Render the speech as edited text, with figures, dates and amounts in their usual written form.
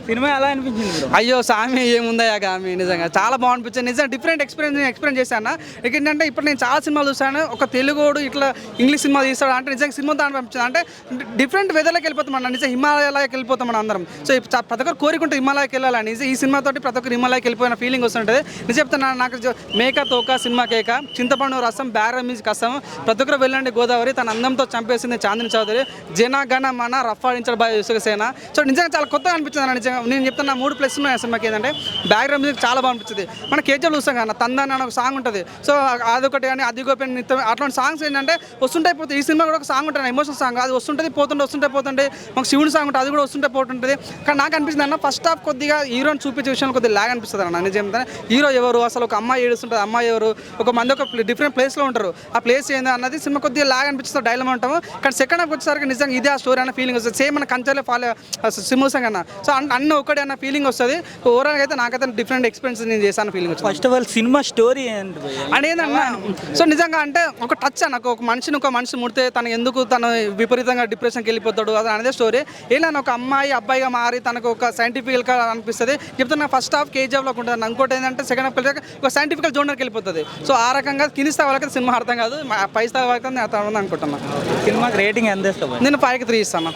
Cinema ఎలా అనిపించింది bro? అయ్యో సామి ఏముందయ్యా గామి, నిజంగా చాలా బాగుంది. నిజంగా డిఫరెంట్ ఎక్స్పీరియన్స్ చేశాను. ఇక ఏంటంటే ఇప్పుడు నేను చాలా సినిమాలు చూశాను, ఒక తెలుగుడు ఇట్లా ఇంగ్లీష్ సినిమా తీస్తాడు అంటే నిజంగా సినిమా దాని అనిపించింది. అంటే డిఫరెంట్ వెదర్లోకి వెళ్ళిపోతాం అన్న, నిజంగా హిమాలయాలకి వెళ్ళిపోతాం మన అందరం. సో ప్రతి ఒక్కరు కోరికుంటే హిమాలయకి వెళ్ళాలని, ఈ సినిమాతోటి ప్రతి ఒక్కరు హిమాలయకి వెళ్ళిపోయిన ఫీలింగ్ వస్తుంటుంది. నిజం చెప్తాను, నాకు మేక తోక సినిమా కేక, చింతపండు రసం, బ్యారమీజ్ కసం, ప్రతి ఒక్కరు వెళ్ళండి గోదావరి, తన అందంతో చంపేసింది చాందిని చౌదరి, జనగణ మన రఫాడించడం బాగా యుసుగసేన. సో నిజంగా చాలా కొత్తగా అనిపించింది అన్న. నిజంగా నేను చెప్తున్నా 3+ ఉన్నాయి ఆ సినిమాకి. ఏంటంటే బ్యాక్గ్రౌండ్ మ్యూజిక్ చాలా బాగా అనిపించింది. మన కేజీఎఫ్ చూస్తాం కదా, తందాని అని ఒక సాంగ్ ఉంటుంది. సో అదొకటి కానీ అది గోపెన్ నిత్యం అట్లాంటి సాంగ్స్ ఏంటంటే వస్తుంటాయి పోతుంది. ఈ సినిమా కూడా ఒక సాంగ్ ఉంటుంది, ఎమోషనల్ సాంగ్, అది వస్తుంటుంది పోతుంటే మాకు శివుని సాంగ్ ఉంటుంది, అది కూడా వస్తుంటే పోతుంటుంది. కానీ నాకు అనిపిస్తుంది అన్న, ఫస్ట్ హాఫ్ కొద్దిగా హీరోని చూపించే విషయంలో కొద్దిగా లాగ్ అనిపిస్తుంది అన్న. నిజం చెప్తాను, హీరో ఎవరు, అసలు ఒక అమ్మాయి ఏడుస్తుంటుంది, అమ్మాయి ఎవరు, ఒక మంది ఒక డిఫరెంట్ ప్లేస్లో ఉంటారు, ఆ ప్లేస్ ఏంది అన్నది సినిమా కొద్దిగా లాగ్ అనిపిస్తుంది, డైలమా ఉంటాము. కానీ సెకండ్ హాఫ్ వచ్చేసరికి నిజంగా ఇదే ఆ స్టోరీ అన్న ఫీలింగ్ వస్తుంది. సేమ్ మన కంచెలే ఫాలో సిమోసం కన్నా. సో అన్నీ ఒకటి అన్న ఫీలింగ్ వస్తుంది. ఓవరాల్గా అయితే నాకైతే డిఫరెంట్ ఎక్స్పీరియన్స్ నేను చేశాను ఫీలింగ్ వచ్చింది. First of all cinema story ఏంటి అనేదన్నా. సో నిజంగా అంటే ఒక టచ్ అన్న, ఒక మనిషి ముడితే తను విపరీతంగా డిప్రెషన్కి వెళ్ళిపోతాడు, అది అనేది స్టోరీ. ఏలా ఒక అమ్మాయి అబ్బాయిగా మారి తనకు ఒక సైంటిఫికల్గా అనిపిస్తుంది. చెప్తున్నా ఫస్ట్ హాఫ్ కేజీఎఫ్లో ఉంటుంది, ఇంకోటి ఏంటంటే సెకండ్ హాఫ్ ఒక సైంటిఫికల్ జోనర్కి వెళ్ళిపోతుంది. సో ఆ రకంగా కింది స్థాయి వాళ్ళకి సినిమా అర్థం కాదు, పై స్థాయి వాళ్ళకి నేను అర్థం అనుకుంటున్నాను. సినిమాకి రేటింగ్ ఎంత ఇస్తావు? నేను 5కి 3 ఇస్తాను.